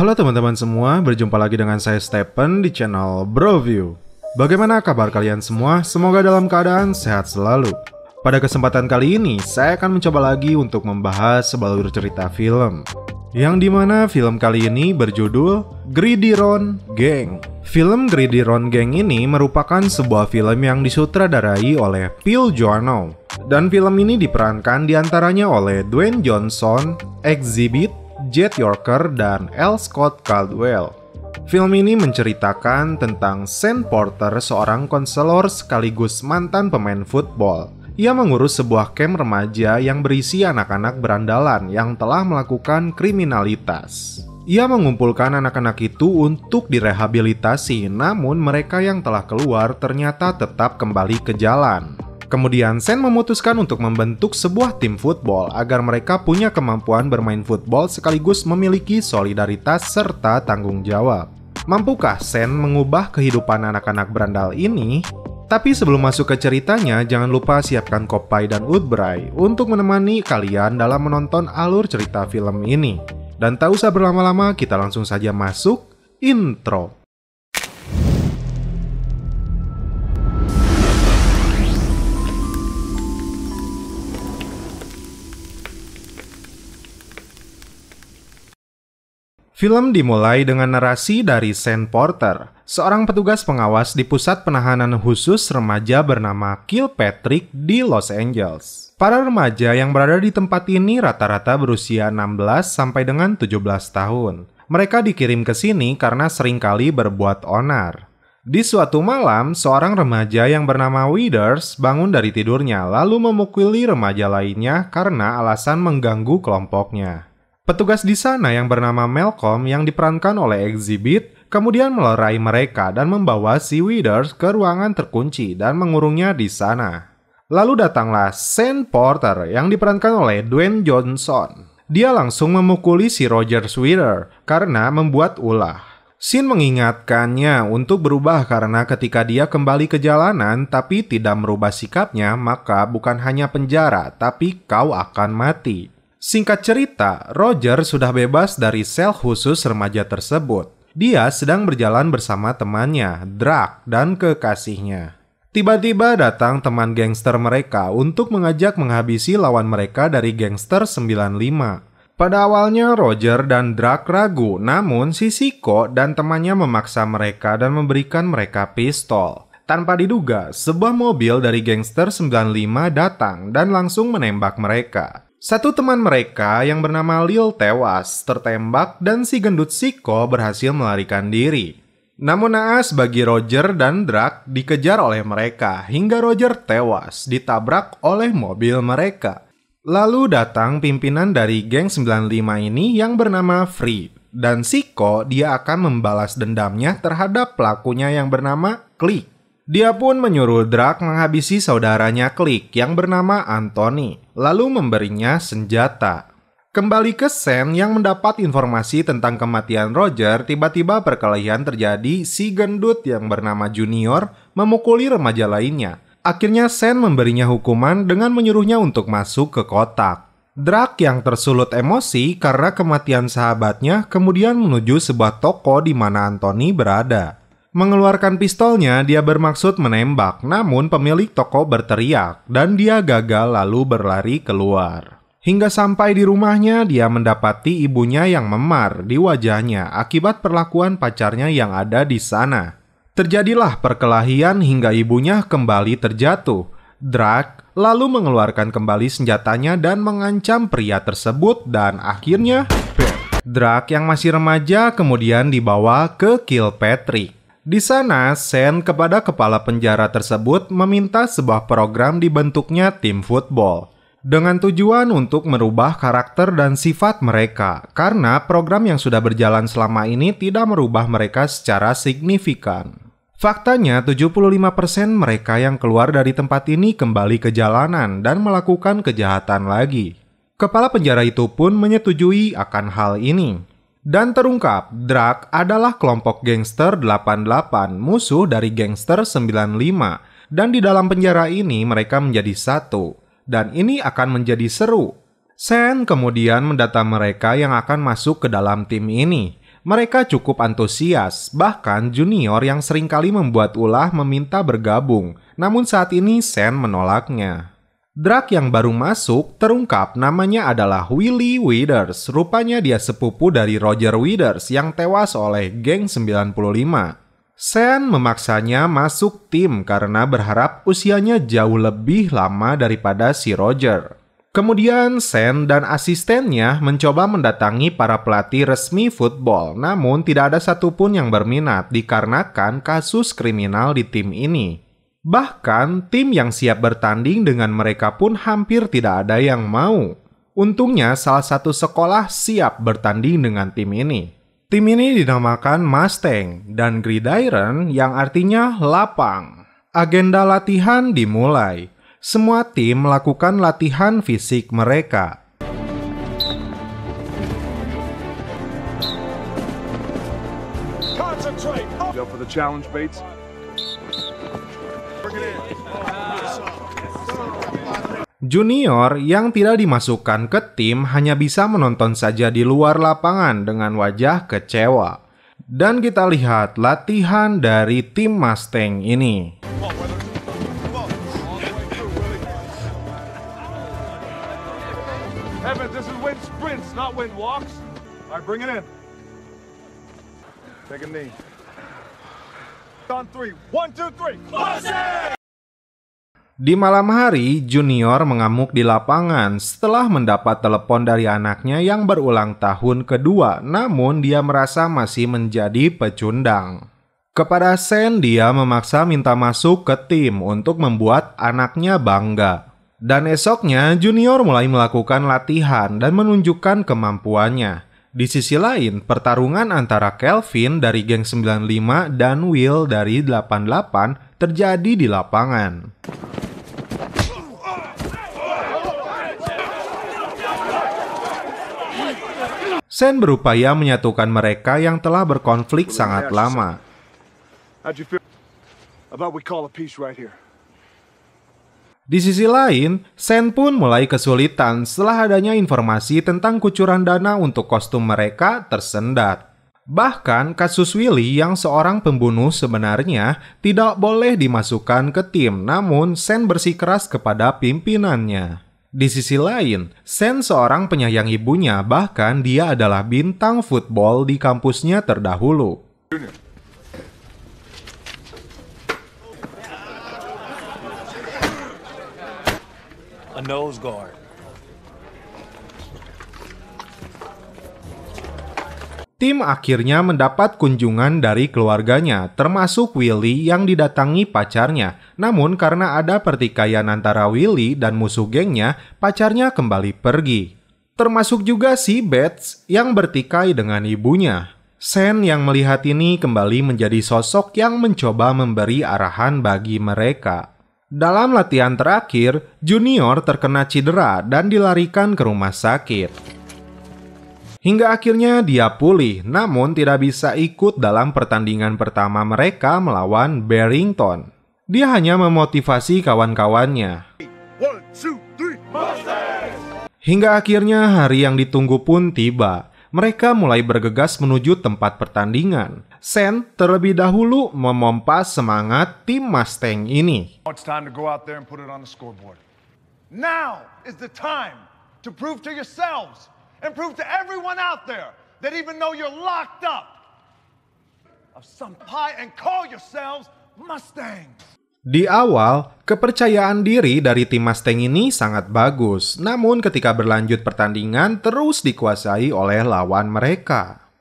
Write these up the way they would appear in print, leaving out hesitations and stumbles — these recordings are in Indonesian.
Halo teman-teman semua, berjumpa lagi dengan saya Stephen di channel Broview. Bagaimana kabar kalian semua? Semoga dalam keadaan sehat selalu. Pada kesempatan kali ini, saya akan mencoba lagi untuk membahas sebuah alur cerita film, yang dimana film kali ini berjudul Greedy Ron Gang. Film Greedy Ron Gang ini merupakan sebuah film yang disutradarai oleh Phil Joannou. Dan film ini diperankan diantaranya oleh Dwayne Johnson, Exhibit, Jet Yorker, dan L. Scott Caldwell. Film ini menceritakan tentang Sean Porter, seorang konselor sekaligus mantan pemain football. Ia mengurus sebuah kamp remaja yang berisi anak-anak berandalan yang telah melakukan kriminalitas. Ia mengumpulkan anak-anak itu untuk direhabilitasi, namun mereka yang telah keluar ternyata tetap kembali ke jalan. Kemudian Sean memutuskan untuk membentuk sebuah tim football agar mereka punya kemampuan bermain football sekaligus memiliki solidaritas serta tanggung jawab. Mampukah Sean mengubah kehidupan anak-anak berandal ini? Tapi sebelum masuk ke ceritanya, jangan lupa siapkan kopi dan udbray untuk menemani kalian dalam menonton alur cerita film ini. Dan tak usah berlama-lama, kita langsung saja masuk intro. Film dimulai dengan narasi dari Sean Porter, seorang petugas pengawas di pusat penahanan khusus remaja bernama Kilpatrick di Los Angeles. Para remaja yang berada di tempat ini rata-rata berusia 16 sampai dengan 17 tahun. Mereka dikirim ke sini karena seringkali berbuat onar. Di suatu malam, seorang remaja yang bernama Withers bangun dari tidurnya lalu memukuli remaja lainnya karena alasan mengganggu kelompoknya. Petugas di sana yang bernama Malcolm yang diperankan oleh Exhibit kemudian melerai mereka dan membawa si Withers ke ruangan terkunci dan mengurungnya di sana. Lalu datanglah Sean Porter yang diperankan oleh Dwayne Johnson. Dia langsung memukuli si Roger Sweater karena membuat ulah. Sean mengingatkannya untuk berubah karena ketika dia kembali ke jalanan tapi tidak merubah sikapnya, maka bukan hanya penjara tapi kau akan mati. Singkat cerita, Roger sudah bebas dari sel khusus remaja tersebut. Dia sedang berjalan bersama temannya, Drac, dan kekasihnya. Tiba-tiba datang teman gangster mereka untuk mengajak menghabisi lawan mereka dari Gangster 95. Pada awalnya Roger dan Drac ragu, namun si Siko dan temannya memaksa mereka dan memberikan mereka pistol. Tanpa diduga, sebuah mobil dari Gangster 95 datang dan langsung menembak mereka. Satu teman mereka yang bernama Lil tewas, tertembak, dan si gendut Siko berhasil melarikan diri. Namun naas bagi Roger dan Drac dikejar oleh mereka hingga Roger tewas ditabrak oleh mobil mereka. Lalu datang pimpinan dari geng 95 ini yang bernama Free. Dan Siko dia akan membalas dendamnya terhadap pelakunya yang bernama Click. Dia pun menyuruh Drac menghabisi saudaranya Click yang bernama Anthony, lalu memberinya senjata. Kembali ke Sean yang mendapat informasi tentang kematian Roger, tiba-tiba perkelahian terjadi. Si gendut yang bernama Junior memukuli remaja lainnya. Akhirnya Sean memberinya hukuman dengan menyuruhnya untuk masuk ke kotak. Drac yang tersulut emosi karena kematian sahabatnya kemudian menuju sebuah toko di mana Anthony berada. Mengeluarkan pistolnya, dia bermaksud menembak, namun pemilik toko berteriak dan dia gagal lalu berlari keluar. Hingga sampai di rumahnya, dia mendapati ibunya yang memar di wajahnya akibat perlakuan pacarnya yang ada di sana. Terjadilah perkelahian hingga ibunya kembali terjatuh. Drac lalu mengeluarkan kembali senjatanya dan mengancam pria tersebut dan akhirnya Drac yang masih remaja kemudian dibawa ke Kilpatrick. Di sana, Sean kepada kepala penjara tersebut meminta sebuah program dibentuknya tim football. Dengan tujuan untuk merubah karakter dan sifat mereka, karena program yang sudah berjalan selama ini tidak merubah mereka secara signifikan. Faktanya, 75% mereka yang keluar dari tempat ini kembali ke jalanan dan melakukan kejahatan lagi. Kepala penjara itu pun menyetujui akan hal ini. Dan terungkap, Drac adalah kelompok Gangster 88, musuh dari Gangster 95. Dan di dalam penjara ini mereka menjadi satu. Dan ini akan menjadi seru. Sean kemudian mendata mereka yang akan masuk ke dalam tim ini. Mereka cukup antusias, bahkan Junior yang seringkali membuat ulah meminta bergabung. Namun saat ini Sen menolaknya. Drake yang baru masuk terungkap namanya adalah Willie Withers. Rupanya dia sepupu dari Roger Withers yang tewas oleh geng 95. Sen memaksanya masuk tim karena berharap usianya jauh lebih lama daripada si Roger. Kemudian Sen dan asistennya mencoba mendatangi para pelatih resmi football, namun tidak ada satupun yang berminat dikarenakan kasus kriminal di tim ini. Bahkan tim yang siap bertanding dengan mereka pun hampir tidak ada yang mau. Untungnya salah satu sekolah siap bertanding dengan tim ini. Tim ini dinamakan Mustang dan Gridiron yang artinya lapang. Agenda latihan dimulai. Semua tim melakukan latihan fisik mereka. Junior yang tidak dimasukkan ke tim hanya bisa menonton saja di luar lapangan dengan wajah kecewa. Dan kita lihat latihan dari tim Mustang ini. This is win sprints, not win walks. All right, bring it in. Take a knee. On 3. 1, 2, 3. Di malam hari, Junior mengamuk di lapangan setelah mendapat telepon dari anaknya yang berulang tahun kedua, namun dia merasa masih menjadi pecundang. Kepada Sen, dia memaksa minta masuk ke tim untuk membuat anaknya bangga. Dan esoknya, Junior mulai melakukan latihan dan menunjukkan kemampuannya. Di sisi lain, pertarungan antara Kelvin dari geng 95 dan Will dari 88 terjadi di lapangan. Sen berupaya menyatukan mereka yang telah berkonflik sangat lama. Di sisi lain, Sen pun mulai kesulitan setelah adanya informasi tentang kucuran dana untuk kostum mereka tersendat. Bahkan kasus Willie yang seorang pembunuh sebenarnya tidak boleh dimasukkan ke tim, namun Sen bersikeras kepada pimpinannya. Di sisi lain, Sen seorang penyayang ibunya, bahkan dia adalah bintang football di kampusnya terdahulu. A nose guard. Tim akhirnya mendapat kunjungan dari keluarganya, termasuk Willie yang didatangi pacarnya. Namun karena ada pertikaian antara Willie dan musuh gengnya, pacarnya kembali pergi. Termasuk juga si Bets yang bertikai dengan ibunya. Sen yang melihat ini kembali menjadi sosok yang mencoba memberi arahan bagi mereka. Dalam latihan terakhir, Junior terkena cedera dan dilarikan ke rumah sakit. Hingga akhirnya dia pulih, namun tidak bisa ikut dalam pertandingan pertama mereka melawan Barrington. Dia hanya memotivasi kawan-kawannya. 1, 2, 3. Hingga akhirnya hari yang ditunggu pun tiba. Mereka mulai bergegas menuju tempat pertandingan. Sen terlebih dahulu memompa semangat tim Mustang ini. It's time to go out there and put it on the scoreboard. Now is the time to prove to yourselves and prove to everyone out there that even though you're locked up of some pie and call yourselves Mustangs. Di awal, kepercayaan diri dari tim Mustang ini sangat bagus. Namun ketika berlanjut pertandingan terus dikuasai oleh lawan mereka.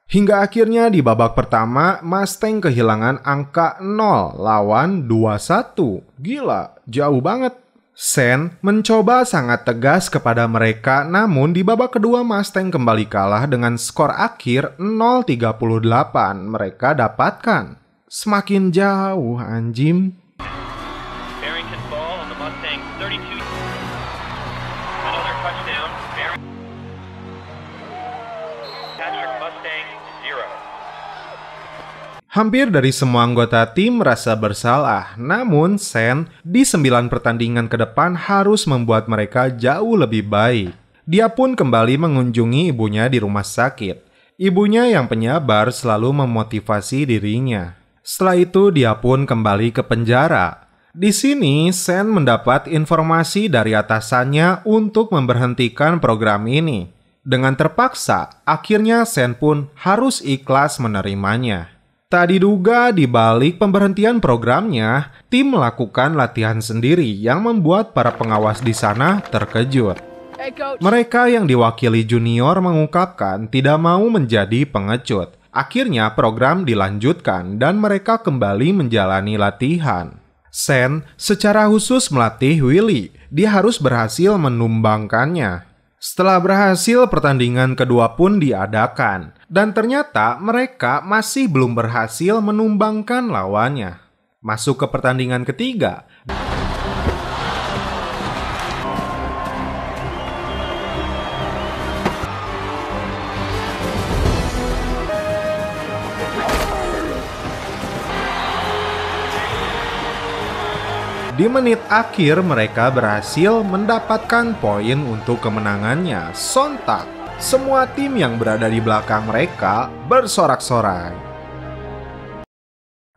Hingga akhirnya di babak pertama, Mustang kehilangan angka 0 lawan 21. Gila, jauh banget. Sen mencoba sangat tegas kepada mereka, namun di babak kedua Mustang kembali kalah dengan skor akhir 0-38 mereka dapatkan. Semakin jauh, anjing. Barrington ball on the Mustang 32. Another touchdown. Mustang 0. Hampir dari semua anggota tim merasa bersalah, namun Sen di 9 pertandingan ke depan harus membuat mereka jauh lebih baik. Dia pun kembali mengunjungi ibunya di rumah sakit. Ibunya yang penyabar selalu memotivasi dirinya. Setelah itu dia pun kembali ke penjara. Di sini Sen mendapat informasi dari atasannya untuk memberhentikan program ini. Dengan terpaksa, akhirnya Sen pun harus ikhlas menerimanya. Tak diduga di balik pemberhentian programnya, tim melakukan latihan sendiri yang membuat para pengawas di sana terkejut. Mereka yang diwakili junior mengungkapkan tidak mau menjadi pengecut. Akhirnya program dilanjutkan dan mereka kembali menjalani latihan. Sen secara khusus melatih Willy. Dia harus berhasil menumbangkannya. Setelah berhasil, pertandingan kedua pun diadakan. Dan ternyata mereka masih belum berhasil menumbangkan lawannya. Masuk ke pertandingan ketiga. Di menit akhir mereka berhasil mendapatkan poin untuk kemenangannya. Sontak, semua tim yang berada di belakang mereka bersorak-sorai.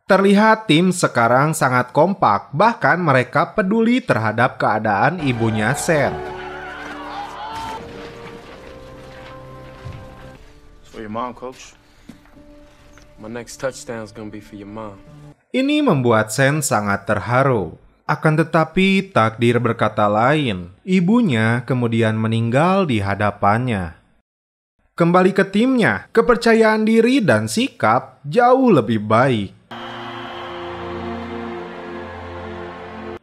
Terlihat tim sekarang sangat kompak, bahkan mereka peduli terhadap keadaan ibunya Sen. For your mom, coach. My next touchdown's gonna be for your mom. Ini membuat Sen sangat terharu. Akan tetapi takdir berkata lain. Ibunya kemudian meninggal di hadapannya. Kembali ke timnya, kepercayaan diri dan sikap jauh lebih baik.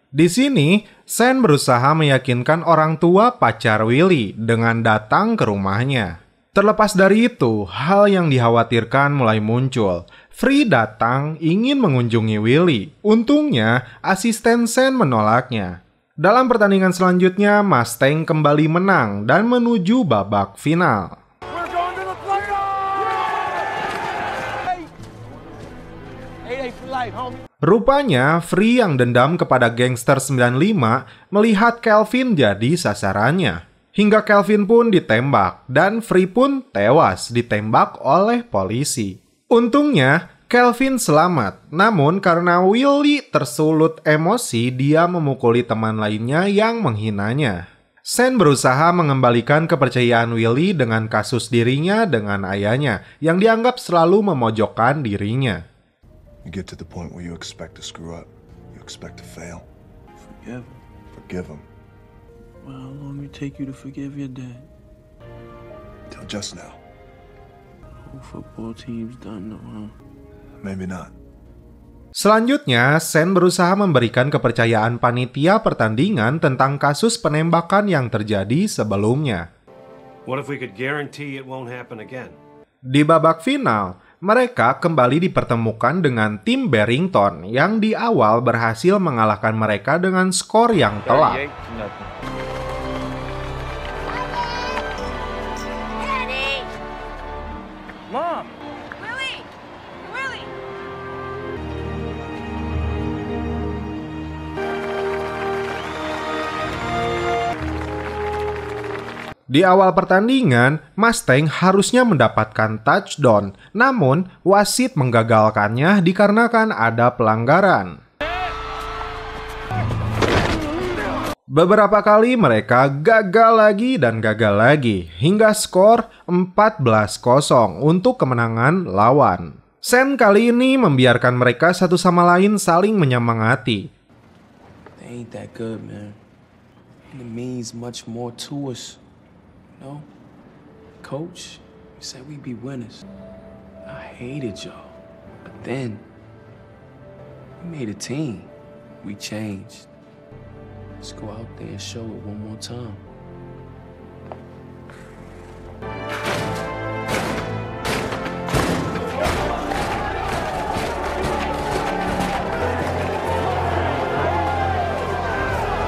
Di sini, Sen berusaha meyakinkan orang tua pacar Willy dengan datang ke rumahnya. Terlepas dari itu, hal yang dikhawatirkan mulai muncul. Free datang ingin mengunjungi Willy. Untungnya, asisten Sen menolaknya. Dalam pertandingan selanjutnya, Mustang kembali menang dan menuju babak final. Rupanya, Free yang dendam kepada gangster 95 melihat Kelvin jadi sasarannya. Hingga Kelvin pun ditembak, dan Free pun tewas ditembak oleh polisi. Untungnya, Kelvin selamat. Namun karena Willy tersulut emosi, dia memukuli teman lainnya yang menghinanya. Sen berusaha mengembalikan kepercayaan Willy dengan kasus dirinya dengan ayahnya, yang dianggap selalu memojokkan dirinya. You get to the point where you expect to screw up. You expect to fail. Forgive him. Forgive him. Well, how long did it take you to forgive your dad? Till just now. Whole football team's done though, huh? Maybe not. Selanjutnya, Sen berusaha memberikan kepercayaan panitia pertandingan tentang kasus penembakan yang terjadi sebelumnya. What if we could guarantee it won't happen again? Di babak final, mereka kembali dipertemukan dengan tim Barrington yang di awal berhasil mengalahkan mereka dengan skor yang telak. Mom! Willie! Willie! Di awal pertandingan, Mustang harusnya mendapatkan touchdown, namun wasit menggagalkannya dikarenakan ada pelanggaran. Beberapa kali mereka gagal lagi dan gagal lagi, hingga skor 14-0 untuk kemenangan lawan. Sen kali ini membiarkan mereka satu sama lain saling menyemangati. They ain't that good, man. And it means much more to us. No? Coach, you said we'd be winners. I hated y'all. But then, we made a team. We changed. Let's go out there and show it one more time.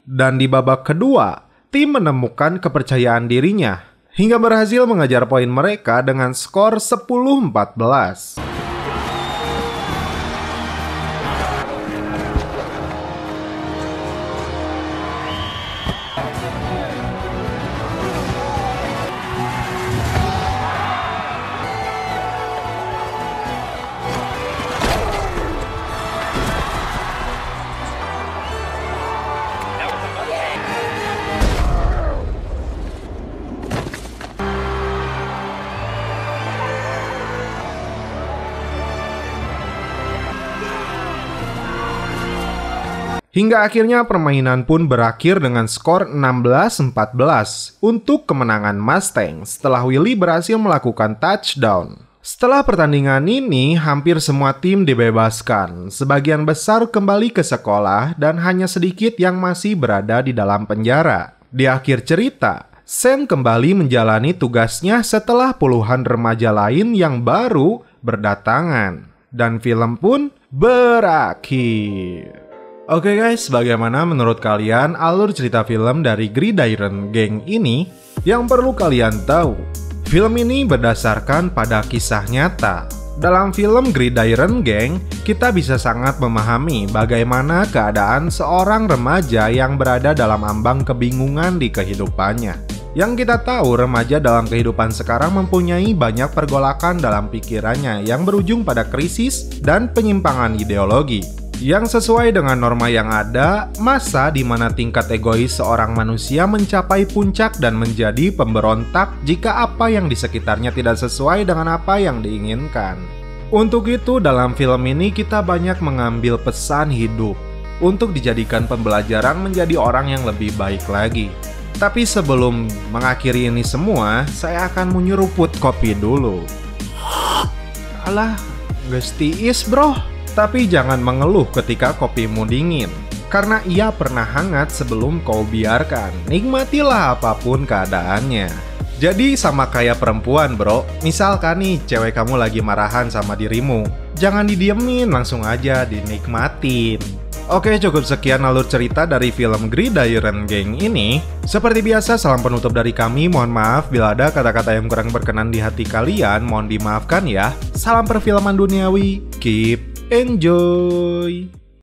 Dan di babak kedua, tim menemukan kepercayaan dirinya. hingga berhasil mengejar poin mereka dengan skor 10-14. Hingga akhirnya permainan pun berakhir dengan skor 16-14 untuk kemenangan Mustang setelah Willie berhasil melakukan touchdown. Setelah pertandingan ini, hampir semua tim dibebaskan. Sebagian besar kembali ke sekolah dan hanya sedikit yang masih berada di dalam penjara. Di akhir cerita, Sam kembali menjalani tugasnya setelah puluhan remaja lain yang baru berdatangan. Dan film pun berakhir. Oke guys, bagaimana menurut kalian alur cerita film dari Gridiron Gang ini? Yang perlu kalian tahu, film ini berdasarkan pada kisah nyata. Dalam film Gridiron Gang, kita bisa sangat memahami bagaimana keadaan seorang remaja yang berada dalam ambang kebingungan di kehidupannya. Yang kita tahu, remaja dalam kehidupan sekarang mempunyai banyak pergolakan dalam pikirannya yang berujung pada krisis dan penyimpangan ideologi. Yang sesuai dengan norma yang ada, masa di mana tingkat egois seorang manusia mencapai puncak dan menjadi pemberontak jika apa yang di sekitarnya tidak sesuai dengan apa yang diinginkan. Untuk itu, dalam film ini kita banyak mengambil pesan hidup untuk dijadikan pembelajaran menjadi orang yang lebih baik lagi. Tapi sebelum mengakhiri ini semua, saya akan menyeruput kopi dulu. Alah, geus tiis bro. Tapi jangan mengeluh ketika kopimu dingin, karena ia pernah hangat sebelum kau biarkan. Nikmatilah apapun keadaannya. Jadi sama kayak perempuan bro, misalkan nih cewek kamu lagi marahan sama dirimu, jangan didiemin, langsung aja dinikmatin. Oke, cukup sekian alur cerita dari film Gridiron Gang ini. Seperti biasa, salam penutup dari kami. Mohon maaf bila ada kata-kata yang kurang berkenan di hati kalian, mohon dimaafkan ya. Salam perfilman duniawi, keep enjoy.